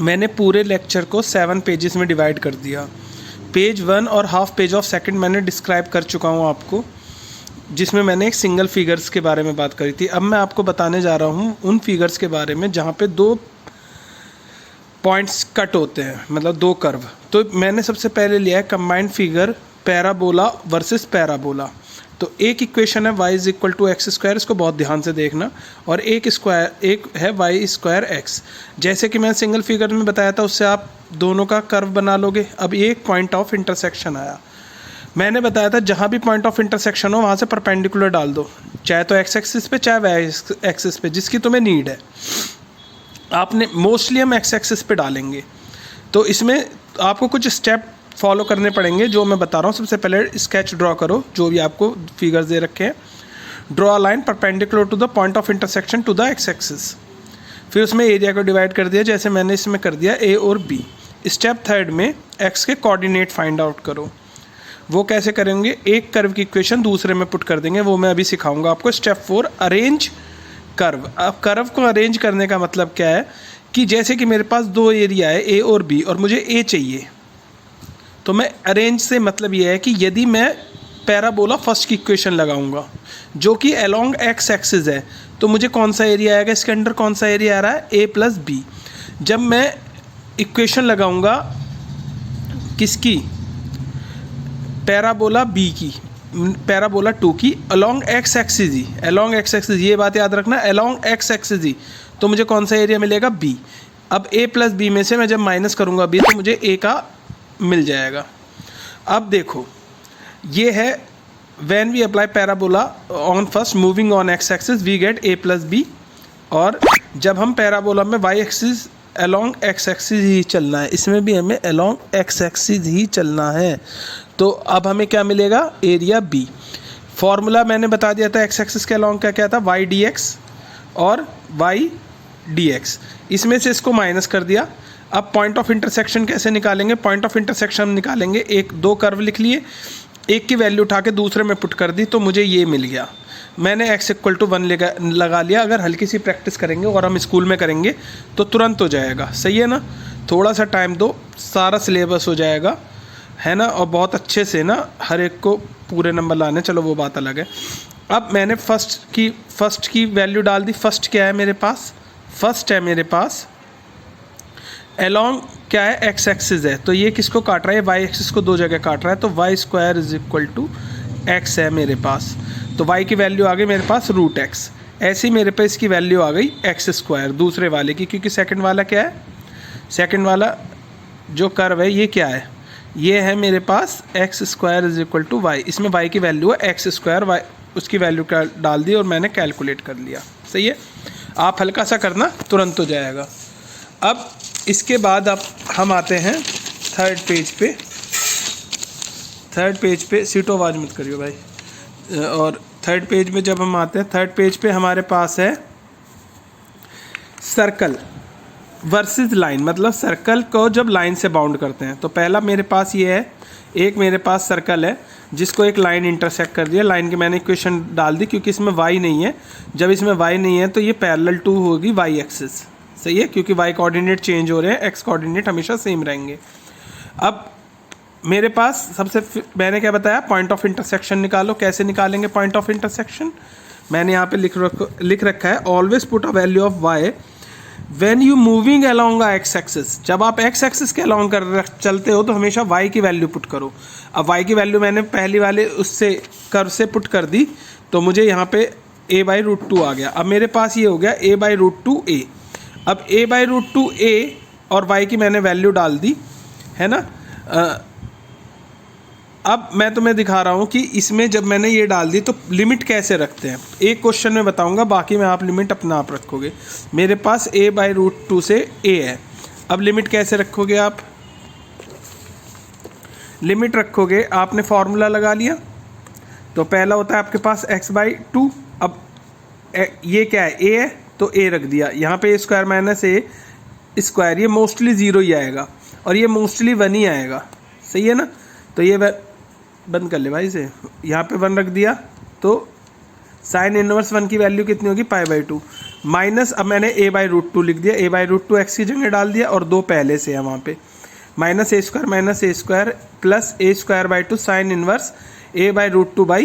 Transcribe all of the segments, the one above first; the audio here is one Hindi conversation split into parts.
मैंने पूरे लेक्चर को 7 पेजेस में डिवाइड कर दिया। पेज 1 और हाफ पेज ऑफ सेकंड मैंने डिस्क्राइब कर चुका हूँ आपको, जिसमें मैंने एक सिंगल फिगर्स के बारे में बात करी थी। अब मैं आपको बताने जा रहा हूँ उन फिगर्स के बारे में जहाँ पे 2 पॉइंट्स कट होते हैं, मतलब 2 कर्व। तो मैंने सबसे पहले लिया है combined figure parabola versus parabola. तो एक इक्वेशन है y is equal to x square, इसको बहुत ध्यान से देखना, और एक है y स्क्वायर एक्स। जैसे कि मैं सिंगल फिगर में बताया था, उससे आप दोनों का कर्व बना लोगे। अब एक पॉइंट ऑफ इंटरसेक्शन आया, मैंने बताया था जहाँ भी पॉइंट ऑफ इंटरसेक्शन हो वहाँ से परपेंडिकुलर डाल दो, चाहे तो एक्स एक्सिस पे चाहे वाई एक्सिस पे, जिसकी तुम्हें नीड है। आपने मोस्टली हम एक्स एक्सिस पे डालेंगे। तो इसमें आपको कुछ स्टेप फॉलो करने पड़ेंगे जो मैं बता रहा हूँ। सबसे पहले स्केच ड्रॉ करो, जो भी आपको फिगर्स दे रखे हैं। Draw a line perpendicular to the point of intersection to the x axis. फिर उसमें एरिया को डिवाइड कर दिया, जैसे मैंने इसमें कर दिया ए और बी। स्टेप 3 में एक्स के कोऑर्डिनेट फाइंड आउट करो। वो कैसे करेंगे, एक कर्व की इक्वेशन दूसरे में पुट कर देंगे, वो मैं अभी सिखाऊंगा आपको। Step 4 arrange curve. अब कर्व को अरेंज करने का मतलब क्या है कि जैसे कि मेरे पास 2 एरिया है ए और बी, और मुझे ए चाहिए, तो मैं अरेंज से मतलब ये है कि यदि मैं पैराबोला फर्स्ट की इक्वेशन लगाऊंगा जो कि अलोंग एक्स एक्सिस है, तो मुझे कौन सा एरिया आएगा, इसके अंदर कौन सा एरिया आ रहा है, ए प्लस बी। जब मैं इक्वेशन लगाऊंगा किसकी, पैराबोला बी की, पैराबोला 2 की, अलोंग एक्स एक्सिस ही, अलोंग एक्स एक्सिस, ये बात याद रखना, अलोंग एक्स एक्सिस ही, तो मुझे कौन सा एरिया मिलेगा, बी। अब ए प्लस बी में से मैं जब माइनस करूंगा बी, तो मुझे ए का मिल जाएगा। अब देखो, ये है when we apply parabola on first moving on X axis we get A plus B, और जब हम पैराबोला में Y axis along x axis ही चलना है, इसमें भी हमें अलोंग एक्स एक्सिस ही चलना है। तो अब हमें क्या मिलेगा, एरिया बी। फॉर्मूला मैंने बता दिया था एक्स एक्सिस के अलोंग क्या क्या था, वाई डी एक्स और वाई डी एक्स। इसमें से इसको माइनस कर दिया। अब पॉइंट ऑफ इंटरसेक्शन कैसे निकालेंगे, पॉइंट ऑफ इंटरसेक्शन निकालेंगे, 2 कर्व लिख लिए, एक की वैल्यू उठा के दूसरे में पुट कर दी, तो मुझे ये मिल गया। मैंने x इक्वल टू 1 लगा लिया। अगर हल्की सी प्रैक्टिस करेंगे और हम स्कूल में करेंगे तो तुरंत हो जाएगा, सही है ना। थोड़ा सा टाइम दो, सारा सिलेबस हो जाएगा, है ना, और बहुत अच्छे से ना हर एक को पूरे नंबर लाने, चलो वो बात अलग है। अब मैंने फर्स्ट की वैल्यू डाल दी। फर्स्ट क्या है मेरे पास, फर्स्ट है मेरे पास अलोंग क्या है, एक्स एक्सिस है, तो ये किसको काट रहा है, वाई एक्सिस को 2 जगह काट रहा है, तो y square is equal to x है मेरे पास। तो वाई की वैल्यू आ गई मेरे पास रूट एक्स। ऐसी मेरे पास इसकी वैल्यू आ गई एक्स स्क्वायर दूसरे वाले की, क्योंकि सेकंड वाला क्या है, सेकंड वाला जो कर्व है ये क्या है, ये है मेरे पास X square is equal to Y. इसमें वाई की वैल्यू है एक्स स्क्वायर, वाई उसकी वैल्यू का डाल दी और मैंने कैलकुलेट कर लिया, सही है। आप हल्का सा करना, तुरंत हो जाएगा। अब इसके बाद अब हम आते हैं थर्ड पेज पे सीटो आवाज़ मत करियो भाई। और थर्ड पेज में जब हम आते हैं, थर्ड पेज पे हमारे पास है सर्कल वर्सेस लाइन, मतलब सर्कल को जब लाइन से बाउंड करते हैं। तो पहला मेरे पास ये है, एक मेरे पास सर्कल है जिसको एक लाइन इंटरसेक्ट कर दिया। लाइन की मैंने इक्वेशन डाल दी क्योंकि इसमें वाई नहीं है। जब इसमें वाई नहीं है तो ये पैरेलल टू होगी वाई एक्सिस, सही है, क्योंकि वाई कोऑर्डिनेट चेंज हो रहे हैं, एक्स कोऑर्डिनेट हमेशा सेम रहेंगे। अब मेरे पास सबसे मैंने क्या बताया, पॉइंट ऑफ इंटरसेक्शन निकालो। कैसे निकालेंगे पॉइंट ऑफ इंटरसेक्शन, मैंने यहाँ पे लिख रखा है, always put a value of y when you moving along x axis. जब आप एक्स एक्सिस के अलोंग चलते हो तो हमेशा वाई की वैल्यू पुट करो। अब वाई की वैल्यू मैंने पहली वाले उससे कर्व से पुट कर दी, तो मुझे यहाँ पे a/√2 आ गया। अब मेरे पास ये हो गया a/√2a। अब a/√2a और y की मैंने वैल्यू डाल दी, है ना। अब मैं तुम्हें दिखा रहा हूँ कि इसमें जब मैंने ये डाल दी तो लिमिट कैसे रखते हैं, एक क्वेश्चन में बताऊँगा, बाकी में आप लिमिट अपना आप रखोगे। मेरे पास a/√2 से a है। अब लिमिट कैसे रखोगे, आप लिमिट रखोगे, आपने फॉर्मूला लगा लिया। तो पहला होता है आपके पास x/2। अब ये क्या है, a है, तो a रख दिया यहाँ पे, a² माइनस a स्क्वायर, ये मोस्टली 0 ही आएगा और ये मोस्टली 1 ही आएगा, सही है ना। तो ये बंद कर ले भाई से, यहाँ पे 1 रख दिया तो साइन इनवर्स 1 की वैल्यू कितनी होगी π/2 माइनस, अब मैंने a/√2 लिख दिया, a/√2 x की जगह डाल दिया और 2 पहले से है वहाँ पे, minus a² plus a² sine inverse a/√2/a,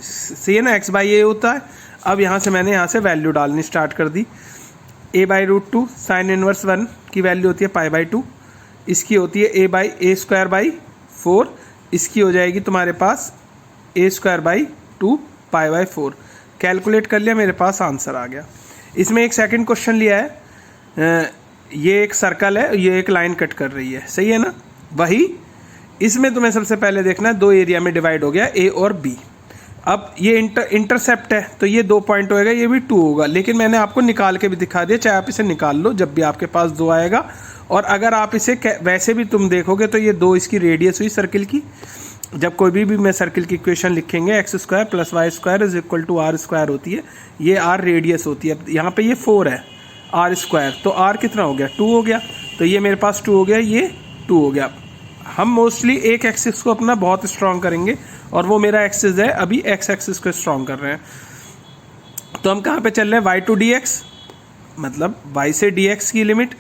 सही है ना, x/a होता है। अब यहाँ से मैंने यहाँ से वैल्यू डालनी स्टार्ट कर दी, a/√2 साइन इनवर्स 1 की वैल्यू होती है π/2, इसकी होती है a/4, इसकी हो जाएगी तुम्हारे पास a²/2 π/4। कैलकुलेट कर लिया, मेरे पास आंसर आ गया। इसमें एक सेकंड क्वेश्चन लिया है, ये एक सर्कल है, ये एक लाइन कट कर रही है, सही है ना, वही इसमें तुम्हें सबसे पहले देखना है 2 एरिया में डिवाइड हो गया A और B। अब ये इंटरसेप्ट है तो ये 2 पॉइंट होएगा, ये भी 2 होगा, लेकिन मैंने आपको निकाल के भी दिखा दिया, चाहे आप इसे निकाल लो जब भी आपके पास 2 आएगा। और अगर आप इसे वैसे भी तुम देखोगे तो ये 2 इसकी रेडियस हुई सर्किल की। जब कोई भी मैं सर्किल की इक्वेशन लिखेंगे x² + y² = r² होती है, ये r रेडियस होती है। यहाँ पे ये 4 है r², तो r कितना हो गया 2 हो गया, तो ये मेरे पास 2 हो गया, ये 2 हो गया। हम मोस्टली एक एक्सिस को अपना बहुत स्ट्रॉन्ग करेंगे और वो मेरा एक्सिस है, अभी x एक्सिस को स्ट्रॉन्ग कर रहे हैं। तो हम कहाँ पे चल रहे हैं, y to dx, मतलब y से dx की लिमिट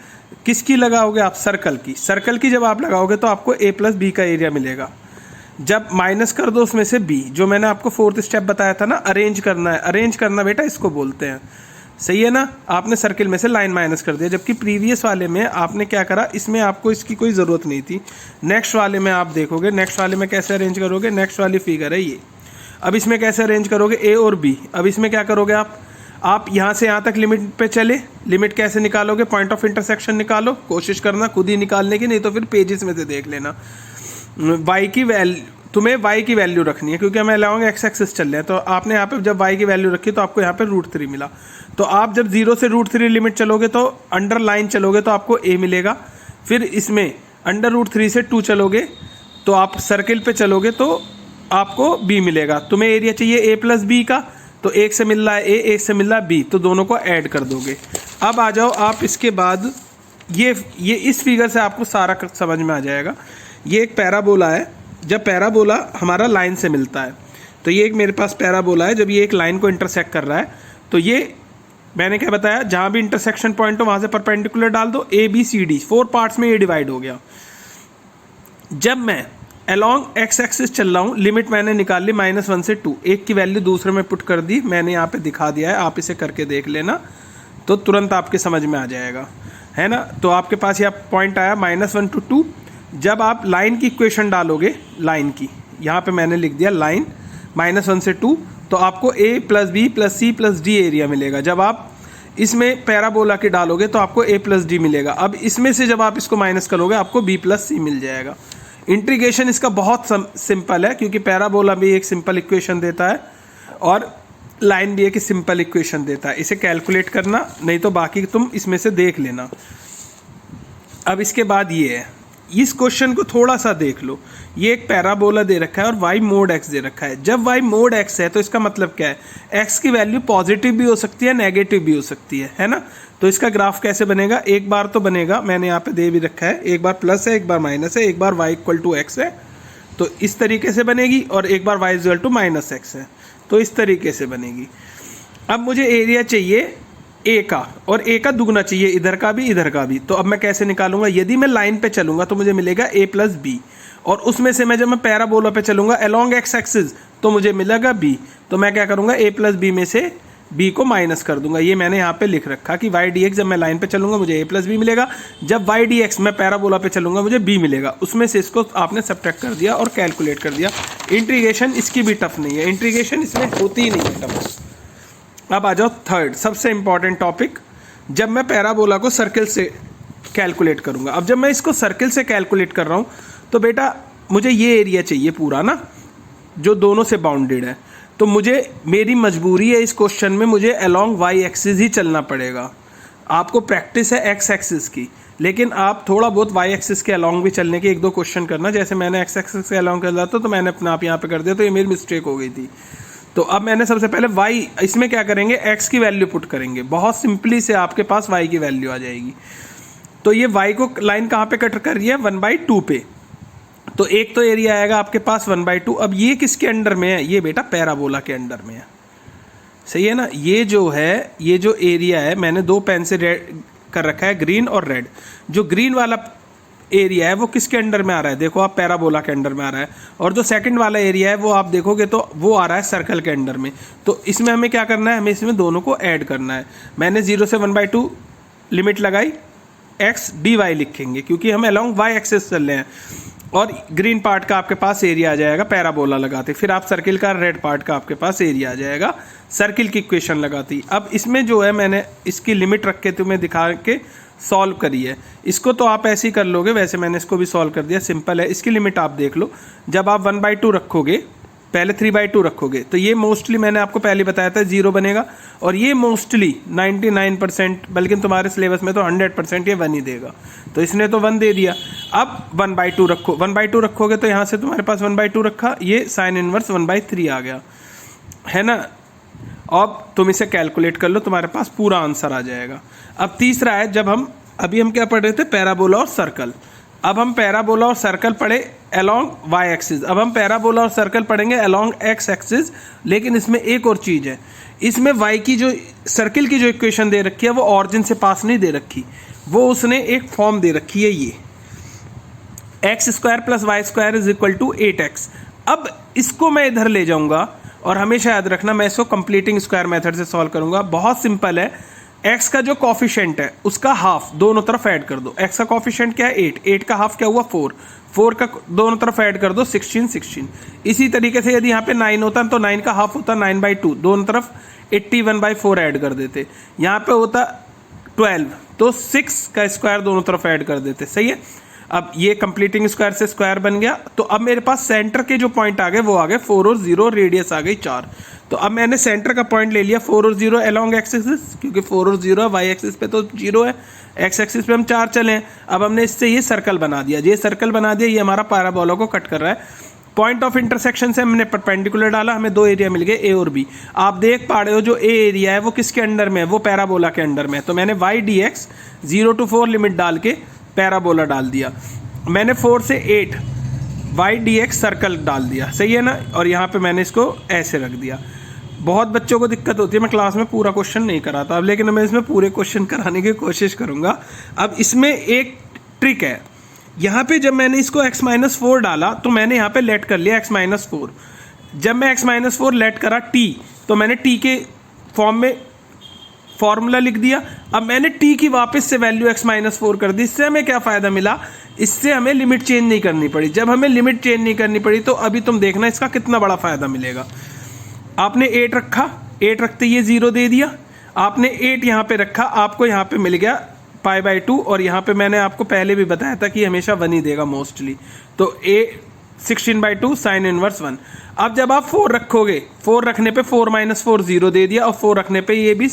किसकी लगाओगे आप, सर्कल की। सर्कल की जब आप लगाओगे तो आपको a + b का एरिया मिलेगा। जब माइनस कर दो उसमें से b, जो मैंने आपको 4th स्टेप बताया था ना, अरेंज करना है, अरेंज करना बेटा इसको बोलते हैं, सही है ना। आपने सर्किल में से लाइन माइनस कर दिया, जबकि प्रीवियस वाले में आपने क्या करा, इसमें आपको इसकी कोई ज़रूरत नहीं थी। नेक्स्ट वाले में आप देखोगे, नेक्स्ट वाले में कैसे अरेंज करोगे, नेक्स्ट वाली फिगर है ये। अब इसमें कैसे अरेंज करोगे, a और b। अब इसमें क्या करोगे आप यहाँ से यहाँ तक लिमिट पे चले, लिमिट कैसे निकालोगे, पॉइंट ऑफ इंटरसेक्शन निकालो, कोशिश करना खुद ही निकालने की, नहीं तो फिर पेजेस में से देख लेना। तुम्हें y की वैल्यू रखनी है, क्योंकि मैं लाऊंगा x एक्सिस चल रहे हैं, तो आपने यहाँ पे जब y की वैल्यू रखी तो आपको यहाँ पे √3 मिला। तो आप जब 0 से √3 लिमिट चलोगे तो अंडर लाइन चलोगे तो आपको a मिलेगा, फिर इसमें अंडर√3 से 2 चलोगे तो आप सर्किल पे चलोगे तो आपको b मिलेगा। तुम्हें एरिया चाहिए a + b का, तो एक से मिल रहा है a, एक से मिल रहा है b, तो दोनों को ऐड कर दोगे। अब आ जाओ आप इसके बाद, ये इस फिगर से आपको सारा समझ में आ जाएगा। ये एक पैराबोला है, जब पैराबोला हमारा लाइन से मिलता है, तो ये एक मेरे पास पैराबोला है, जब ये एक लाइन को इंटरसेक्ट कर रहा है, तो ये मैंने क्या बताया, जहाँ भी इंटरसेक्शन पॉइंट हो वहाँ से परपेंडिकुलर डाल दो, a b c d 4 parts में ये डिवाइड हो गया। जब मैं अलॉन्ग x एक्सिस चल रहा हूँ, लिमिट मैंने निकाल ली -1 से 2, एक की वैल्यू दूसरे में पुट कर दी, मैंने यहाँ पे दिखा दिया है, आप इसे करके देख लेना तो तुरंत आपके समझ में आ जाएगा, है ना। तो आपके पास यह पॉइंट आया -1 to 2। जब आप लाइन की इक्वेशन डालोगे, लाइन की यहाँ पे मैंने लिख दिया लाइन -1 से 2, तो आपको a + b + c + d area मिलेगा। जब आप इसमें पैराबोला की डालोगे तो आपको a + d मिलेगा। अब इसमें से जब आप इसको माइनस करोगे आपको b + c मिल जाएगा। इंटीग्रेशन इसका बहुत सिंपल है, क्योंकि पैराबोला भी एक सिंपल इक्वेशन देता है और लाइन भी एक सिंपल इक्वेशन देता है। इसे कैलकुलेट करना, नहीं तो बाकी तुम इसमें से देख लेना। अब इसके बाद ये है, इस क्वेश्चन को थोड़ा सा देख लो। ये एक पैराबोला दे रखा है और y mod x दे रखा है। जब y mod x है तो इसका मतलब क्या है, x की वैल्यू पॉजिटिव भी हो सकती है, नेगेटिव भी हो सकती है ना। तो इसका ग्राफ कैसे बनेगा, एक बार तो बनेगा, मैंने यहाँ पे दे भी रखा है, एक बार प्लस है, एक बार माइनस है, एक बार y = x है, तो इस तरीके से बनेगी, और एक बार y = -x है, तो इस तरीके से बनेगी। अब मुझे एरिया चाहिए a का, और a का दुगना चाहिए, इधर का भी इधर का भी। तो अब मैं कैसे निकालूंगा, यदि मैं लाइन पे चलूंगा तो मुझे मिलेगा a + b, और उसमें से जब मैं पैराबोला पे चलूंगा अलोंग x एक्सिस तो मुझे मिलेगा b। तो मैं क्या करूंगा, a + b में से b को माइनस कर दूंगा। ये मैंने यहाँ पे लिख रखा कि y dx जब मैं लाइन पे चलूंगा मुझे a + b मिलेगा, जब y dx मैं पैराबोला पे चलूंगा मुझे b मिलेगा। उसमें से इसको आपने सब्ट्रैक्ट कर दिया और कैलकुलेट कर दिया। इंटीग्रेशन इसकी भी टफ नहीं है, इंटीग्रेशन इसमें होती ही नहीं है टफ। अब आ जाओ थर्ड सबसे इंपॉर्टेंट टॉपिक, जब मैं पैराबोला को सर्किल से कैलकुलेट करूंगा। अब जब मैं इसको सर्किल से कैलकुलेट कर रहा हूं तो बेटा मुझे ये एरिया चाहिए पूरा ना, जो दोनों से बाउंडेड है। तो मुझे, मेरी मजबूरी है इस क्वेश्चन में, मुझे अलोंग y एक्सिस ही चलना पड़ेगा। आपको प्रैक्टिस है x एक्सिस की, लेकिन आप थोड़ा बहुत y एक्सिस के अलोंग भी चलने के 1-2 क्वेश्चन करना। जैसे मैंने x एक्सिस के अलोंग कर दिया था तो मैंने अपना आप यहाँ पे कर दिया, तो ये मेरी मिस्टेक हो गई थी। तो अब मैंने सबसे पहले y, इसमें क्या करेंगे, x की वैल्यू पुट करेंगे। बहुत सिंपली से आपके पास y की वैल्यू आ जाएगी। तो ये y को लाइन कहाँ पे कट कर रही है, 1/2 पे। तो एक तो एरिया आएगा आपके पास 1/2। अब ये किसके अंडर में है? ये बेटा पैराबोला के अंडर में है, सही है ना। ये जो है, ये जो एरिया है, मैंने दो पेन से रेड कर रखा है, ग्रीन और रेड। जो ग्रीन वाला एरिया है वो किसके अंडर में आ रहा है? देखो आप, पैराबोला के अंडर में आ रहा है। और जो सेकंड वाला एरिया है वो आप देखोगे तो वो आ रहा है सर्कल के अंडर में। तो इसमें हमें क्या करना है? हमें इसमें दोनों को ऐड करना है। मैंने 0 से 1/2 लिमिट लगाई, एक्स डी वाई लिखेंगे क्योंकि हम अलोंग वाई एक्सिस चल रहे हैं। और ग्रीन पार्ट का आपके पास एरिया आ जाएगा पैराबोला लगाते, फिर आप सर्किल का रेड पार्ट का आपके पास एरिया आ जाएगा सर्किल की इक्वेशन लगाती। अब इसमें जो है मैंने इसकी लिमिट रख के तुम्हें दिखा के सॉल्व करी है। इसको तो आप ऐसे ही कर लोगे, वैसे मैंने इसको भी सॉल्व कर दिया, सिंपल है। इसकी लिमिट आप देख लो, जब आप 1/2 रखोगे, पहले 3/2 रखोगे तो ये मोस्टली मैंने आपको पहले बताया था 0 बनेगा, और ये मोस्टली 99% बल्कि तुम्हारे सिलेबस में तो 100% ये 1 ही देगा। तो इसने तो 1 दे दिया। अब 1/2 रखो, 1/2 रखोगे तो यहाँ से तुम्हारे पास 1/2 रखा, ये साइन इनवर्स 1/3 आ गया, है ना। अब तुम इसे कैलकुलेट कर लो, तुम्हारे पास पूरा आंसर आ जाएगा। अब तीसरा है, जब हम अभी हम क्या पढ़ रहे थे? पैराबोला और सर्कल। अब हम पैराबोला और सर्कल पढ़े अलोंग वाई एक्सिस, अब हम पैराबोला और सर्कल पढ़ेंगे अलोंग एक्स एक्सिस। लेकिन इसमें एक और चीज़ है, इसमें वाई की जो सर्किल की जो इक्वेशन दे रखी है वो ऑरिजिन से पास नहीं दे रखी, वो उसने एक फॉर्म दे रखी है, ये x² + y² = 8x। अब इसको मैं इधर ले जाऊंगा और हमेशा याद रखना मैं इसको कंप्लीटिंग स्क्वायर मेथड से सॉल्व करूंगा। बहुत सिंपल है, x का जो कॉफिशिएंट है उसका हाफ दोनों तरफ ऐड कर दो। x का कॉफिशिएंट क्या है? 8, 8 का हाफ क्या हुआ? 4, 4 का दोनों तरफ ऐड कर दो 16, 16। इसी तरीके से यदि यहाँ पे 9 होता तो 9 का हाफ होता 9/2, दोनों तरफ 81/4 ऐड कर देते। यहाँ पे होता 12 तो 6 का स्क्वायर दोनों तरफ ऐड कर देते, सही है। अब ये कंप्लीटिंग स्क्वायर से स्क्वायर बन गया। तो अब मेरे पास सेंटर के जो पॉइंट आ गए वो आ गए 4 और 0, रेडियस आ गई 4। तो अब मैंने सेंटर का पॉइंट ले लिया 4 और 0 अलोंग एक्स एक्सिस, क्योंकि 4 और 0 वाई एक्सिस पे तो 0 है, एक्स एक्सिस पे हम 4 चले हैं। अब हमने इससे ये सर्कल बना दिया, ये सर्कल बना दिया, ये हमारा पैराबोला को कट कर रहा है। पॉइंट ऑफ इंटरसेक्शन से हमने परपेंडिकुलर डाला, हमें 2 एरिया मिल गए, ए और बी। आप देख पा रहे हो जो ए एरिया है वो किसके अंडर में है? वो पैराबोला के अंडर में है। तो मैंने y d x 0 to 4 limit डाल के पैराबोला डाल दिया। मैंने 4 से 8 वाई डी एक्स सर्कल डाल दिया, सही है ना। और यहाँ पे मैंने इसको ऐसे रख दिया। बहुत बच्चों को दिक्कत होती है, मैं क्लास में पूरा क्वेश्चन नहीं कराता अब, लेकिन मैं इसमें पूरे क्वेश्चन कराने की कोशिश करूँगा। अब इसमें एक ट्रिक है, यहाँ पे जब मैंने इसको x-4 डाला तो मैंने यहाँ पे लेट कर लिया x-4। जब मैं x-4 लेट करा t, तो मैंने t के फॉर्म में फॉर्मूला लिख दिया। अब मैंने t की वापस से वैल्यू x-4 कर दी। इससे हमें क्या फ़ायदा मिला? इससे हमें लिमिट चेंज नहीं करनी पड़ी। जब हमें लिमिट चेंज नहीं करनी पड़ी तो अभी तुम देखना इसका कितना बड़ा फ़ायदा मिलेगा। आपने 8 रखा, 8 रखते ये 0 दे दिया। आपने 8 यहाँ पे रखा, आपको यहाँ पे मिल गया π/2। और यहाँ पे मैंने आपको पहले भी बताया था कि हमेशा 1 ही देगा मोस्टली। तो a 16/2 साइन इनवर्स 1। अब जब आप 4 रखोगे, 4 रखने पे 4 - 4 0 दे दिया, और 4 रखने पे ये भी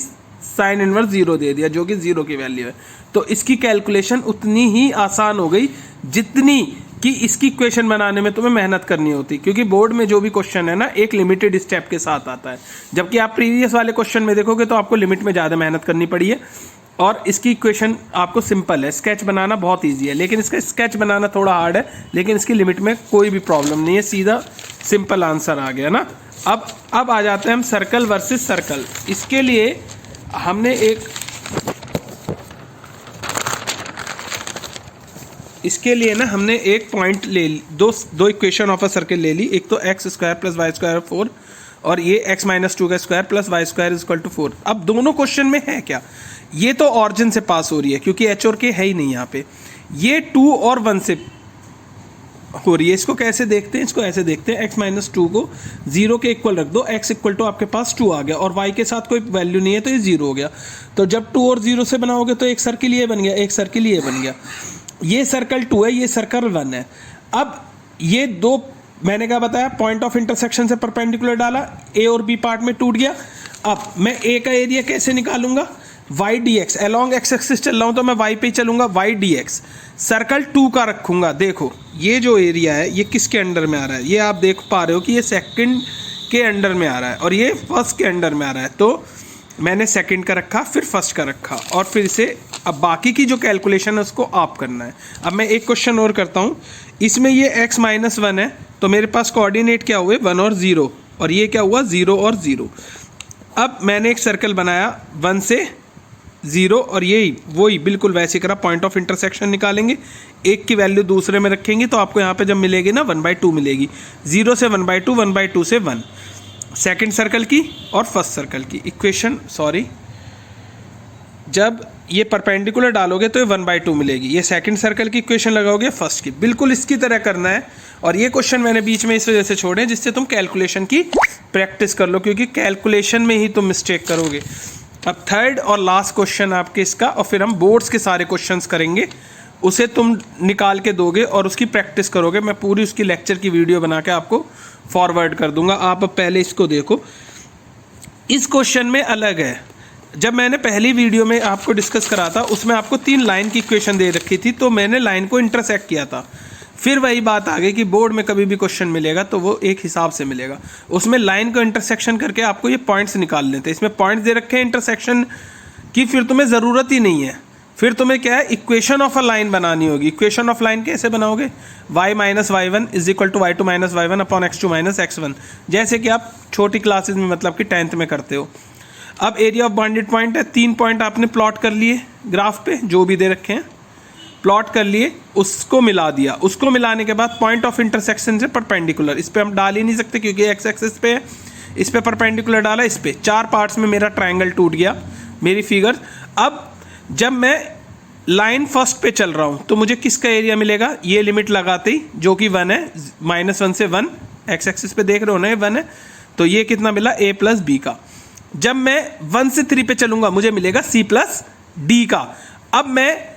साइन इनवर्स 0 दे दिया, जो कि 0 की वैल्यू है। तो इसकी कैलकुलेशन उतनी ही आसान हो गई जितनी कि इसकी इक्वेशन बनाने में तुम्हें मेहनत करनी होती, क्योंकि बोर्ड में जो भी क्वेश्चन है ना एक लिमिटेड स्टेप के साथ आता है, जबकि आप प्रीवियस वाले क्वेश्चन में देखोगे तो आपको लिमिट में ज़्यादा मेहनत करनी पड़ी है। और इसकी इक्वेशन आपको सिंपल है, स्केच बनाना बहुत ईजी है, लेकिन इसका स्केच बनाना थोड़ा हार्ड है, लेकिन इसकी लिमिट में कोई भी प्रॉब्लम नहीं है, सीधा सिंपल आंसर आ गया ना। अब आ जाते हैं हम सर्कल वर्सेस सर्कल। इसके लिए हमने एक पॉइंट ले ली, दो इक्वेशन ऑफ अ सर्कल ले ली। एक तो x² + y² 4, और ये x - 2 का स्क्वायर + y² = 4। अब दोनों क्वेश्चन में है क्या? ये तो ऑरिजिन से पास हो रही है क्योंकि h और k है ही नहीं यहाँ पे। ये 2 और 1 से हो रही है। इसको कैसे देखते हैं? इसको ऐसे देखते हैं, x - 2 को 0 के इक्वल रख दो, x = आपके पास 2 आ गया, और y के साथ कोई वैल्यू नहीं है तो ये 0 हो गया। तो जब 2 और 0 से बनाओगे तो एक सर्किल ये बन गया, एक सर्किल ये बन गया। ये सर्कल 2 है, ये सर्कल 1 है। अब ये दो मैंने क्या बताया? पॉइंट ऑफ इंटरसेक्शन से परपेंडिकुलर डाला, a और b पार्ट में टूट गया। अब मैं a का एरिया कैसे निकालूंगा? Y d x, along x axis चल रहा हूं तो मैं वाई पे चलूंगा, वाई डी एक्स सर्कल 2 का रखूंगा। देखो ये जो एरिया है ये किसके अंडर में आ रहा है? ये आप देख पा रहे हो कि ये सेकंड के अंडर में आ रहा है और ये फर्स्ट के अंडर में आ रहा है। तो मैंने सेकंड का रखा, फिर फर्स्ट का रखा, और फिर से अब बाकी की जो कैलकुलेशन है उसको आप करना है। अब मैं एक क्वेश्चन और करता हूँ। इसमें ये x माइनस 1 है, तो मेरे पास कोऑर्डिनेट क्या हुए 1 और 0, और ये क्या हुआ 0 और 0। अब मैंने एक सर्कल बनाया 1 से 0, और यही वही बिल्कुल वैसे करा, पॉइंट ऑफ इंटरसेक्शन निकालेंगे, एक की वैल्यू दूसरे में रखेंगे, तो आपको यहाँ पे जब मिलेगी ना 1/2 मिलेगी। 0 से 1/2, 1/2 से 1, सेकंड सर्कल की और फर्स्ट सर्कल की इक्वेशन, सॉरी, जब ये परपेंडिकुलर डालोगे तो ये 1/2 मिलेगी। ये सेकंड सर्कल की इक्वेशन लगाओगे फर्स्ट की, बिल्कुल इसकी तरह करना है। और ये क्वेश्चन मैंने बीच में इस वजह से छोड़े जिससे तुम कैलकुलेशन की प्रैक्टिस कर लो, क्योंकि कैलकुलेशन में ही तुम मिस्टेक करोगे। अब थर्ड और लास्ट क्वेश्चन आपके इसका, और फिर हम बोर्ड्स के सारे क्वेश्चंस करेंगे, उसे तुम निकाल के दोगे और उसकी प्रैक्टिस करोगे। मैं पूरी उसकी लेक्चर की वीडियो बना के आपको फॉरवर्ड कर दूंगा, आप अब पहले इसको देखो। इस क्वेश्चन में अलग है, जब मैंने पहली वीडियो में आपको डिस्कस करा था उसमें आपको 3 लाइन की इक्वेशन दे रखी थी, तो मैंने लाइन को इंटरसेक्ट किया था। फिर वही बात आ गई कि बोर्ड में कभी भी क्वेश्चन मिलेगा तो वो एक हिसाब से मिलेगा, उसमें लाइन को इंटरसेक्शन करके आपको ये पॉइंट्स निकाल लेते हैं। इसमें पॉइंट्स दे रखे हैं इंटरसेक्शन की, फिर तुम्हें ज़रूरत ही नहीं है, फिर तुम्हें क्या है इक्वेशन ऑफ अ लाइन बनानी होगी। इक्वेशन ऑफ लाइन कैसे बनाओगे, y minus y1 is equal to y2 minus y1 upon x2 minus x1, जैसे कि आप छोटी क्लासेज में मतलब कि 10th में करते हो। अब एरिया ऑफ बाउंडेड पॉइंट है, 3 पॉइंट आपने प्लॉट कर लिए ग्राफ पे, जो भी दे रखे हैं प्लॉट कर लिए, उसको मिला दिया। उसको मिलाने के बाद पॉइंट ऑफ इंटरसेक्शन से परपेंडिकुलर, इस पर हम डाल ही नहीं सकते क्योंकि एक्स एक्सिस पे है, इस पे परपेंडिकुलर डाला, इस पे 4 पार्ट्स में मेरा ट्रायंगल टूट गया, मेरी फिगर। अब जब मैं लाइन फर्स्ट पे चल रहा हूँ तो मुझे किसका एरिया मिलेगा, ये लिमिट लगाते ही जो कि 1 है, -1 से 1, एक्स एक्सिस पे देख रहे हो ना ये 1 है, तो ये कितना मिला a प्लस बी का। जब मैं 1 से 3 पे चलूंगा मुझे मिलेगा c प्लस डी का। अब मैं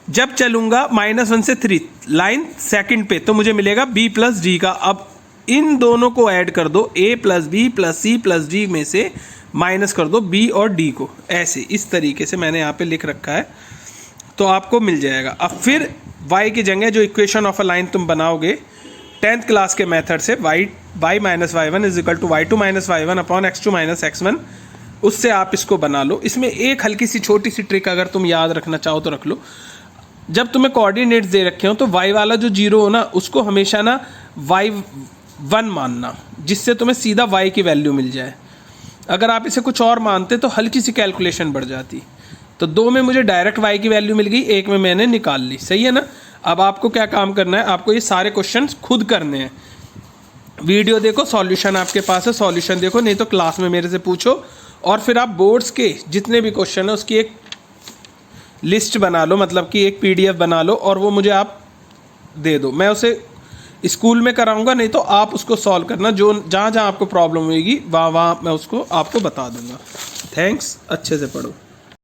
जब चलूंगा -1 से 3 लाइन सेकंड पे तो मुझे मिलेगा b प्लस डी का। अब इन दोनों को ऐड कर दो, a plus B plus c plus D में से माइनस कर दो b और d को, ऐसे इस तरीके से मैंने यहाँ पे लिख रखा है, तो आपको मिल जाएगा। अब फिर y की जगह जो इक्वेशन ऑफ अ लाइन तुम बनाओगे 10th क्लास के मेथड से, y minus y1 is equal to y2 minus y1 upon x2 minus x1, उससे आप इसको बना लो। इसमें एक हल्की सी छोटी सी ट्रिक अगर तुम याद रखना चाहो तो रख लो। जब तुम्हें कोऑर्डिनेट्स दे रखे हो तो y वाला जो 0 हो ना उसको हमेशा ना y1 मानना, जिससे तुम्हें सीधा y की वैल्यू मिल जाए। अगर आप इसे कुछ और मानते तो हल्की सी कैलकुलेशन बढ़ जाती। तो 2 में मुझे डायरेक्ट y की वैल्यू मिल गई, 1 में मैंने निकाल ली, सही है ना। अब आपको क्या काम करना है, आपको ये सारे क्वेश्चंस खुद करने हैं। वीडियो देखो, सॉल्यूशन आपके पास है, सॉल्यूशन देखो, नहीं तो क्लास में मेरे से पूछो, और फिर आप बोर्ड्स के जितने भी क्वेश्चन है उसकी एक लिस्ट बना लो, मतलब कि एक PDF बना लो और वो मुझे आप दे दो। मैं उसे स्कूल में कराऊंगा, नहीं तो आप उसको सॉल्व करना, जो जहाँ जहाँ आपको प्रॉब्लम होगी वहाँ मैं उसको आपको बता दूंगा। थैंक्स, अच्छे से पढ़ो।